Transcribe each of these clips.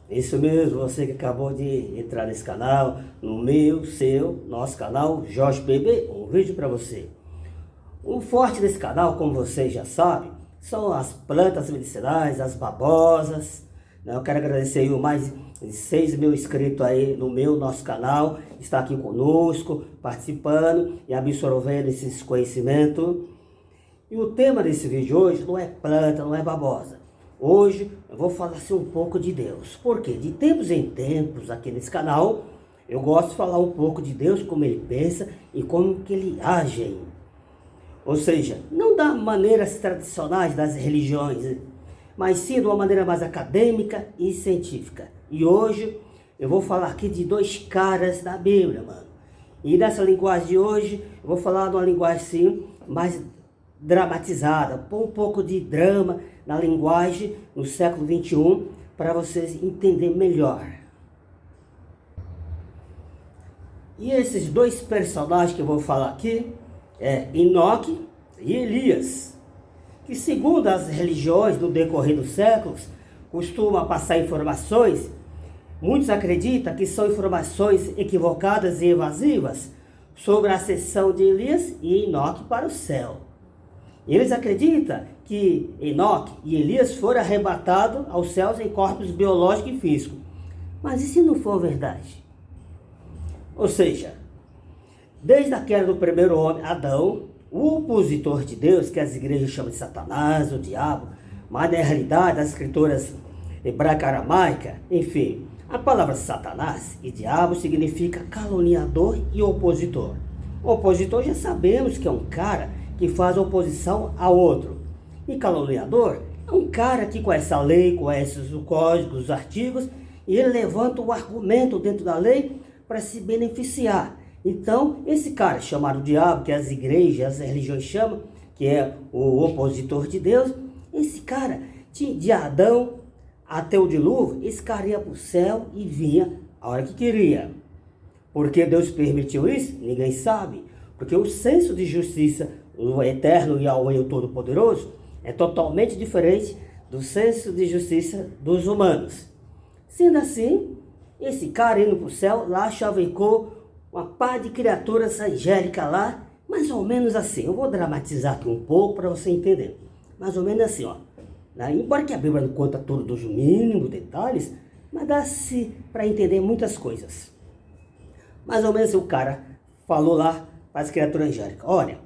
Isso mesmo, você que acabou de entrar nesse canal, no meu, seu, nosso canal, Jorge PB, um vídeo para você. O forte desse canal, como vocês já sabem, são as plantas medicinais, as babosas, né? Eu quero agradecer aí o mais de 6 mil inscritos aí no nosso canal, está aqui conosco, participando e absorvendo esses conhecimentos. E o tema desse vídeo hoje não é planta, não é babosa. Hoje eu vou falar assim um pouco de Deus. Por quê? De tempos em tempos aqui nesse canal, eu gosto de falar um pouco de Deus, como ele pensa e como que ele age. Ou seja, não da maneiras tradicionais das religiões, mas sim de uma maneira mais acadêmica e científica. E hoje eu vou falar aqui de dois caras da Bíblia, mano. E nessa linguagem de hoje, eu vou falar de uma linguagem assim, mais dramatizada, pôr um pouco de drama na linguagem no século XXI, para vocês entenderem melhor. E esses dois personagens que eu vou falar aqui é Enoque e Elias, que segundo as religiões no decorrer dos séculos, costumam passar informações, muitos acreditam que são informações equivocadas e evasivas sobre a ascensão de Elias e Enoque para o céu. Eles acreditam que Enoque e Elias foram arrebatados aos céus em corpos biológicos e físicos. Mas e se não for verdade? Ou seja, desde a queda do primeiro homem, Adão, o opositor de Deus, que as igrejas chamam de Satanás, o diabo, mas na realidade as escrituras hebraico-aramaica, enfim, a palavra Satanás e diabo significa caluniador e opositor. O opositor já sabemos que é um cara que faz oposição a outro. E caluniador é um cara que conhece a lei, conhece os códigos, os artigos, e ele levanta um argumento dentro da lei para se beneficiar. Então, esse cara chamado diabo, que as igrejas, as religiões chamam, que é o opositor de Deus, esse cara, de Adão até o dilúvio, esse cara ia para o céu e vinha a hora que queria. Por que Deus permitiu isso? Ninguém sabe. Porque o senso de justiça, o eterno Yahweh, o Todo-Poderoso, é totalmente diferente do senso de justiça dos humanos. Sendo assim, esse cara indo para o céu, lá chavecou uma pá de criaturas angélicas lá, mais ou menos assim. Eu vou dramatizar aqui um pouco para você entender. Mais ou menos assim, ó. Embora que a Bíblia não conta tudo dos mínimos detalhes, mas dá-se para entender muitas coisas. Mais ou menos assim, o cara falou lá para as criaturas angélicas: olha,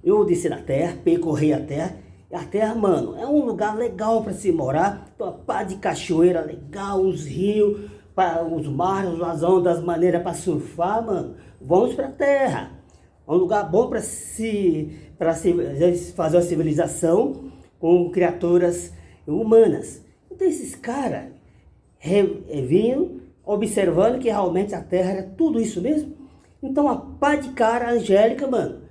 eu desci na terra, percorri a terra, e a terra, mano, é um lugar legal para se morar, uma pá de cachoeira legal, uns rios, os mares, as ondas, maneiras para surfar, mano. Vamos para a terra. É um lugar bom para fazer uma civilização com criaturas humanas. Então esses caras vinham observando que realmente a terra era tudo isso mesmo. Então a pá de cara angélica, mano,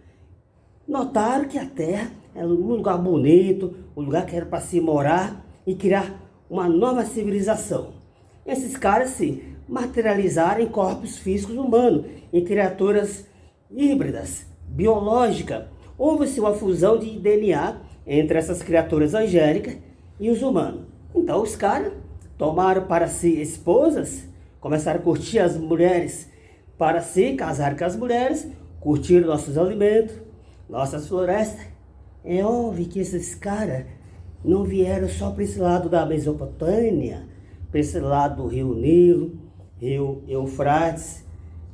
notaram que a terra era um lugar bonito, um lugar que era para se morar e criar uma nova civilização. Esses caras se materializaram em corpos físicos humanos, em criaturas híbridas, biológicas. Houve-se uma fusão de DNA entre essas criaturas angélicas e os humanos. Então os caras tomaram para si esposas, começaram a curtir as mulheres para si, casar com as mulheres, curtir nossos alimentos, nossas florestas. É óbvio que esses caras não vieram só para esse lado da Mesopotâmia, para esse lado do rio Nilo, rio Eufrates,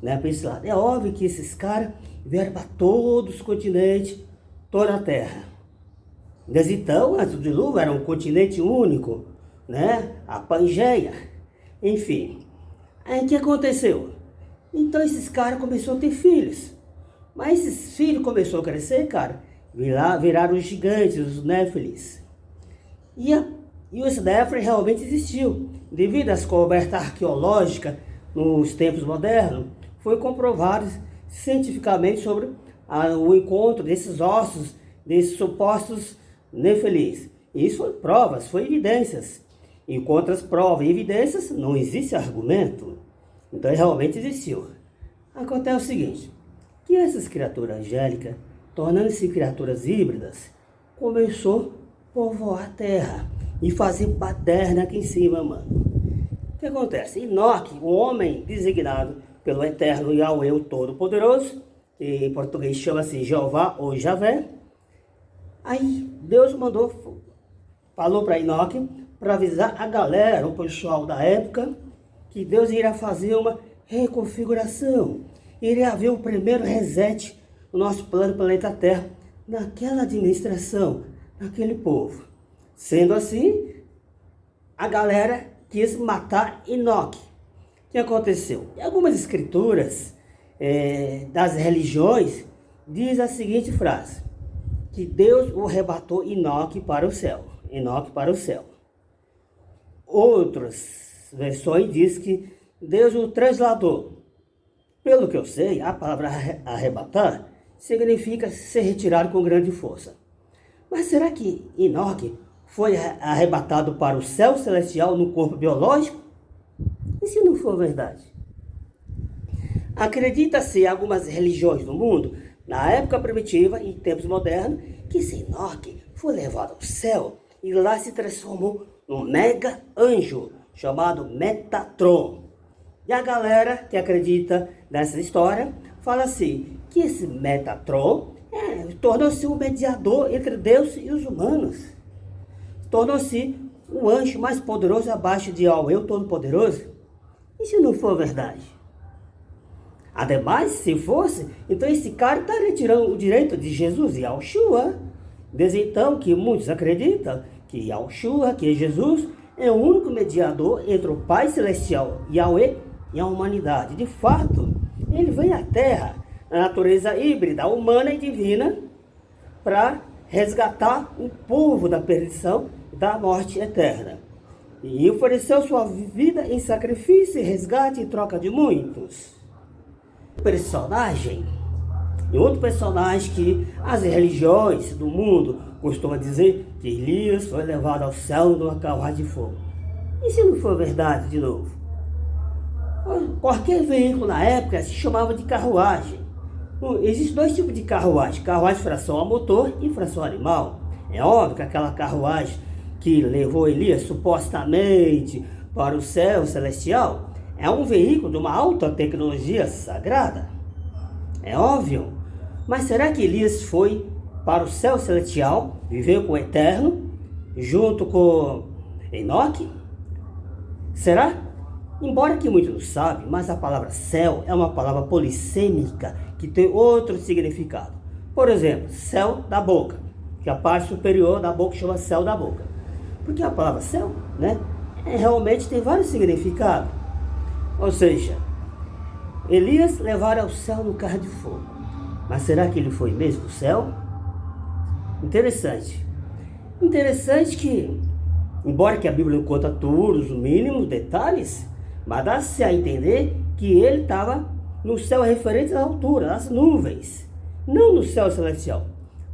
né, para esse lado. É óbvio que esses caras vieram para todos os continentes, toda a terra. Mas então, antes do dilúvio, era um continente único, né, a Pangeia. Enfim, aí o que aconteceu? Então esses caras começaram a ter filhos. Mas esses filhos começaram a crescer, cara, viraram os gigantes, os Néfilis. E os Néfilis realmente existiu. Devido às descobertas arqueológicas nos tempos modernos, foi comprovado cientificamente sobre o encontro desses ossos, desses supostos Néfilis. Isso foi provas, foi evidências. E contra as provas e evidências, não existe argumento. Então realmente existiu. Acontece o seguinte, que essas criaturas angélicas, tornando-se criaturas híbridas, começou a povoar a terra e fazer baderna aqui em cima, mano. que acontece? Enoque, um homem designado pelo eterno Yahweh, o Todo-Poderoso, que em português chama-se Jeová ou Javé. Aí Deus falou para Enoque para avisar a galera, o pessoal da época, que Deus iria fazer uma reconfiguração. Iria haver o primeiro reset no nosso planeta Terra, naquela administração, naquele povo. Sendo assim, a galera quis matar Enoque. O que aconteceu? Em algumas escrituras das religiões, diz a seguinte frase, que Deus o arrebatou Enoque para o céu. Enoque para o céu. Outras versões diz que Deus o trasladou. Pelo que eu sei, a palavra arrebatar significa ser retirado com grande força. Mas será que Enoque foi arrebatado para o céu celestial no corpo biológico? E se não for verdade? Acredita-se em algumas religiões do mundo, na época primitiva e em tempos modernos, que Enoque foi levado ao céu e lá se transformou num mega anjo chamado Metatron. E a galera que acredita nessa história fala assim, que esse Metatron tornou-se um mediador entre Deus e os humanos. Tornou-se o anjo mais poderoso abaixo de Yahweh, o Todo-Poderoso. E se não for verdade? Ademais, se fosse, então esse cara estaria tirando o direito de Jesus e Yahshua. Desde então que muitos acreditam que Yahshua, que Jesus, é o único mediador entre o Pai Celestial, Yahweh, e a humanidade. De fato, ele veio à Terra, a natureza híbrida, humana e divina, para resgatar o povo da perdição, da morte eterna. E ofereceu sua vida em sacrifício e resgate em troca de muitos. Outro personagem que as religiões do mundo costumam dizer que Elias foi levado ao céu numa carruagem de fogo. E se não for verdade de novo? Qualquer veículo na época se chamava de carruagem. Existem dois tipos de carruagem. Carruagem fração a motor e fração animal. É óbvio que aquela carruagem que levou Elias supostamente para o céu celestial é um veículo de uma alta tecnologia sagrada. É óbvio. Mas será que Elias foi para o céu celestial, viveu com o Eterno, junto com Enoque? Será? Embora que muitos não sabem, mas a palavra céu é uma palavra polissêmica que tem outro significado. Por exemplo, céu da boca, que a parte superior da boca chama céu da boca. Porque a palavra céu, realmente tem vários significados. Ou seja, Elias levaram ao céu no carro de fogo. Mas será que ele foi mesmo para o céu? Interessante. Interessante que, embora que a Bíblia não conta todos os mínimos detalhes, mas dá-se a entender que ele estava no céu referente à altura, às nuvens, não no céu celestial.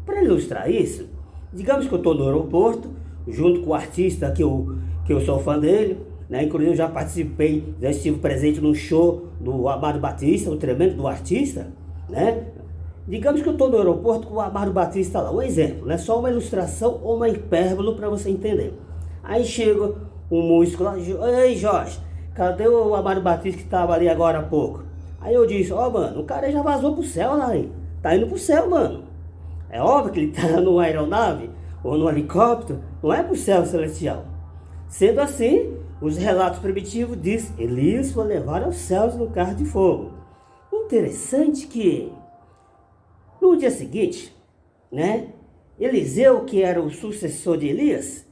Para ilustrar isso, digamos que eu estou no aeroporto, junto com o artista que eu sou fã dele, inclusive eu já participei, já estive presente no show do Amado Batista, o tremendo do artista, Digamos que eu estou no aeroporto com o Amado Batista lá, um exemplo, só uma ilustração ou uma hipérbole para você entender. Aí chega um músico lá, ei Jorge, cadê o Amado Batista que estava ali agora há pouco? Aí eu disse, mano, o cara já vazou pro céu lá, hein? Tá indo pro céu, mano. É óbvio que ele tá numa aeronave ou num helicóptero, não é pro céu celestial. Sendo assim, os relatos primitivos dizem, Elias foi levado aos céus no carro de fogo. Interessante que no dia seguinte, Eliseu, que era o sucessor de Elias,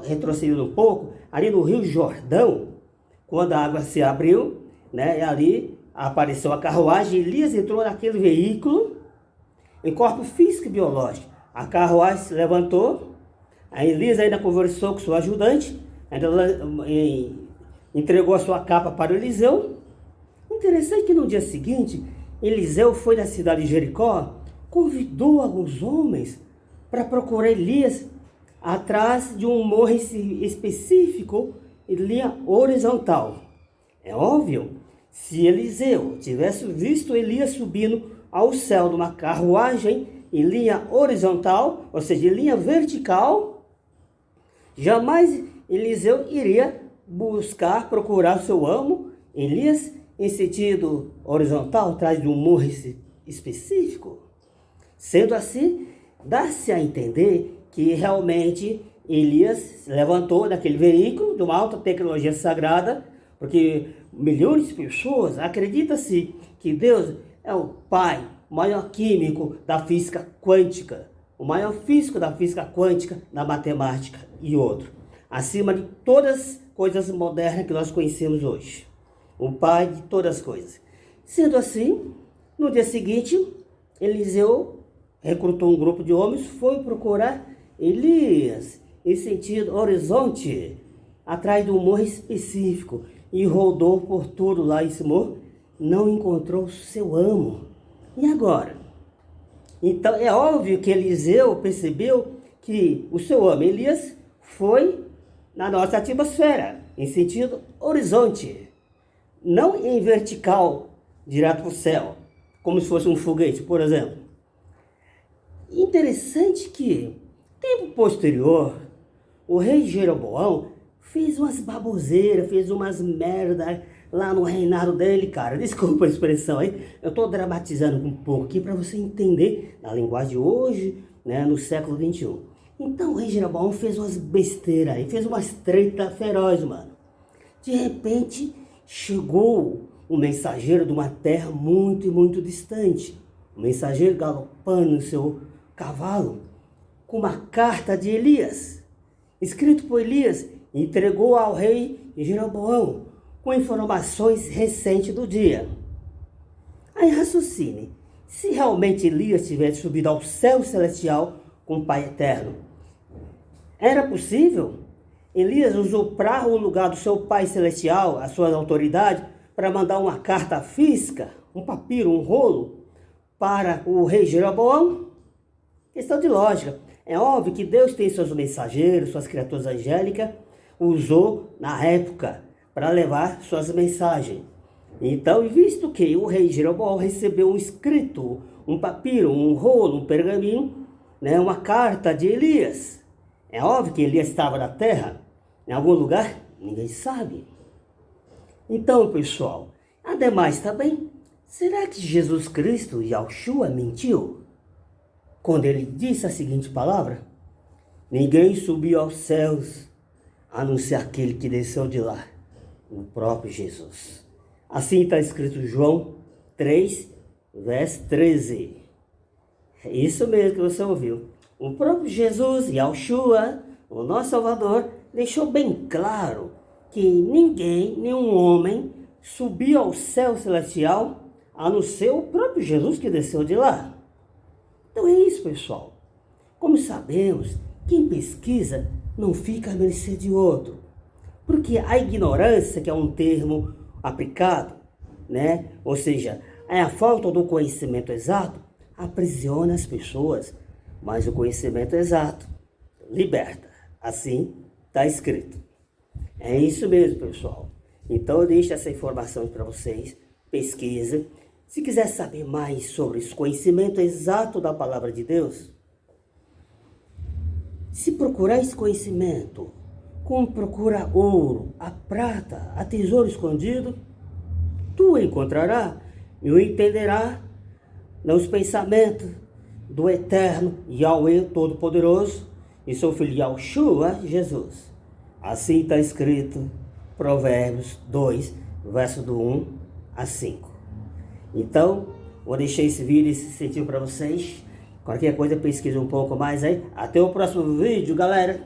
retrocedendo um pouco, ali no Rio Jordão, quando a água se abriu, ali apareceu a carruagem, Elias entrou naquele veículo, em corpo físico e biológico. A carruagem se levantou, a Elias ainda conversou com seu ajudante, ainda entregou a sua capa para Eliseu. Interessante que no dia seguinte, Eliseu foi na cidade de Jericó, convidou alguns homens para procurar Elias atrás de um morro específico em linha horizontal. É óbvio, se Eliseu tivesse visto Elias subindo ao céu numa carruagem em linha horizontal, ou seja, em linha vertical, jamais Eliseu iria buscar, procurar seu amo, Elias, em sentido horizontal, atrás de um morro específico. Sendo assim, dá-se a entender que realmente Elias se levantou daquele veículo de uma alta tecnologia sagrada, porque milhões de pessoas acreditam-se que Deus é o Pai, o maior químico da física quântica, o maior físico da física quântica, da matemática e outro, acima de todas as coisas modernas que nós conhecemos hoje. O Pai de todas as coisas. Sendo assim, no dia seguinte, Eliseu recrutou um grupo de homens, foi procurar Elias em sentido horizonte, atrás de um morro específico, e rodou por tudo lá esse morro, não encontrou seu amo. E agora? Então é óbvio que Eliseu percebeu que o seu amo Elias foi na nossa atmosfera, em sentido horizonte, não em vertical, direto para o céu, como se fosse um foguete, por exemplo. Interessante que, tempo posterior, o rei Jeroboão fez umas baboseiras, fez umas merda lá no reinado dele, cara. Desculpa a expressão aí, eu estou dramatizando um pouco aqui para você entender na linguagem de hoje, né, no século XXI. Então o rei Jeroboão fez umas besteiras aí, fez umas treta feroz, mano. De repente, chegou um mensageiro de uma terra muito e muito distante. O mensageiro galopando no seu cavalo, com uma carta de Elias, escrito por Elias, entregou ao rei Jeroboão, com informações recentes do dia. Aí raciocine, se realmente Elias tivesse subido ao céu celestial com o Pai Eterno, era possível? Elias usurpar o lugar do seu Pai Celestial, a sua autoridade, para mandar uma carta física, um papiro, um rolo, para o rei Jeroboão? Questão de lógica. É óbvio que Deus tem seus mensageiros, suas criaturas angélicas, usou na época para levar suas mensagens. Então, visto que o rei Jeroboão recebeu um escrito, um papiro, um rolo, um pergaminho, né, uma carta de Elias. É óbvio que Elias estava na terra, em algum lugar, ninguém sabe. Então, pessoal, ademais também, será que Jesus Cristo, Yahushua, mentiu quando ele disse a seguinte palavra? Ninguém subiu aos céus, a não ser aquele que desceu de lá, o próprio Jesus. Assim está escrito em João 3, verso 13. É isso mesmo que você ouviu. O próprio Jesus, Yahushua, o nosso Salvador, deixou bem claro que ninguém, nenhum homem, subiu ao céu celestial, a não ser o próprio Jesus que desceu de lá. Então é isso, pessoal. Como sabemos, quem pesquisa não fica à mercê de outro. Porque a ignorância, que é um termo aplicado, né? Ou seja, é a falta do conhecimento exato, aprisiona as pessoas. Mas o conhecimento exato liberta. Assim está escrito. É isso mesmo, pessoal. Então eu deixo essa informação para vocês. Pesquisa. Se quiser saber mais sobre esse conhecimento exato da palavra de Deus, se procurar esse conhecimento, como procura ouro, a prata, a tesouro escondido, tu encontrará e o entenderá nos pensamentos do eterno Yahweh Todo-Poderoso e seu filho Yahushua, Jesus. Assim está escrito, Provérbios 2, verso do 1 a 5. Então, vou deixar esse vídeo, esse incentivo para vocês. Qualquer coisa, pesquisa um pouco mais aí. Até o próximo vídeo, galera.